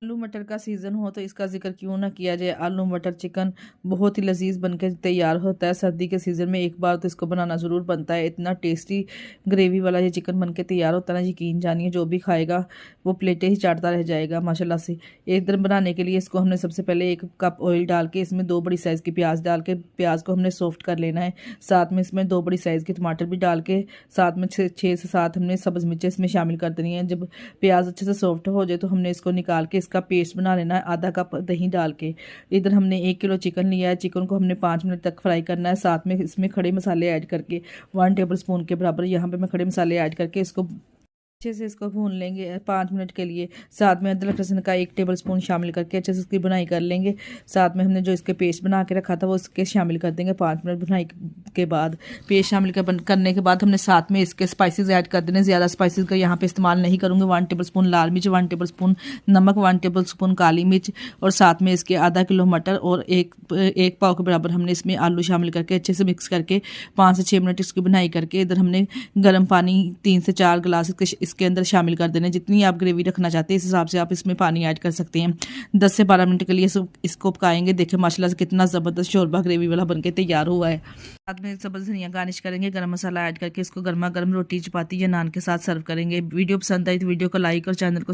आलू मटर का सीज़न हो तो इसका जिक्र क्यों ना किया जाए। आलू मटर चिकन बहुत ही लजीज बनकर तैयार होता है। सर्दी के सीज़न में एक बार तो इसको बनाना ज़रूर बनता है। इतना टेस्टी ग्रेवी वाला ये चिकन बनकर तैयार होता है ना, यकीन जानिए जो भी खाएगा वो प्लेटें ही चाटता रह जाएगा माशाल्लाह से। एक दिन बनाने के लिए इसको हमने सबसे पहले 1 कप ऑयल डाल के इसमें 2 बड़ी साइज़ की प्याज डाल के प्याज को हमने सॉफ्ट कर लेना है। साथ में इसमें 2 बड़ी साइज़ के टमाटर भी डाल के साथ में 6 से 7 हमने सब्ज़ मिर्चें इसमें शामिल कर देनी है। जब प्याज अच्छे से सॉफ्ट हो जाए तो हमने इसको निकाल के इसका पेस्ट बना लेना है। आधा कप दही डाल के इधर हमने 1 किलो चिकन लिया है। चिकन को हमने 5 मिनट तक फ्राई करना है। साथ में इसमें खड़े मसाले ऐड करके 1 टेबल स्पून के बराबर यहाँ पे मैं खड़े मसाले ऐड करके इसको अच्छे से इसको भून लेंगे 5 मिनट के लिए। साथ में अदरक लहसुन का 1 टेबल स्पून शामिल करके अच्छे से इसकी बुनाई कर लेंगे। साथ में हमने जो इसके पेस्ट बना के रखा था वो इसके शामिल कर देंगे 5 मिनट बुनाई के बाद। पेस्ट शामिल करने के बाद हमने साथ में इसके स्पाइसेस ऐड कर देने। ज़्यादा स्पाइसेस का यहाँ पे इस्तेमाल नहीं करूँगी। 1 टेबल स्पून लाल मिर्च, 1 टेबल स्पून नमक, 1 टेबल स्पून काली मिर्च और साथ में इसके आधा किलो मटर और एक पाव के बराबर हमने इसमें आलू शामिल करके अच्छे से मिक्स करके 5 से 6 मिनट इसकी बुनाई करके इधर हमने गर्म पानी 3 से 4 गिलास इसके अंदर शामिल कर देने। जितनी आप ग्रेवी रखना चाहते हैं इस हिसाब से आप इसमें पानी ऐड कर सकते हैं। 10 से 12 मिनट के लिए इसको पकाएंगे। देखें माशाल्लाह से कितना ज़बरदस्त शोरबा ग्रेवी वाला बनके तैयार हुआ है। साथ में सब्ज़ धनिया गार्निश करेंगे। गरम मसाला ऐड करके इसको गर्मा गर्म रोटी, चपाती या नान के साथ सर्व करेंगे। वीडियो पसंद आई तो वीडियो को लाइक और चैनल को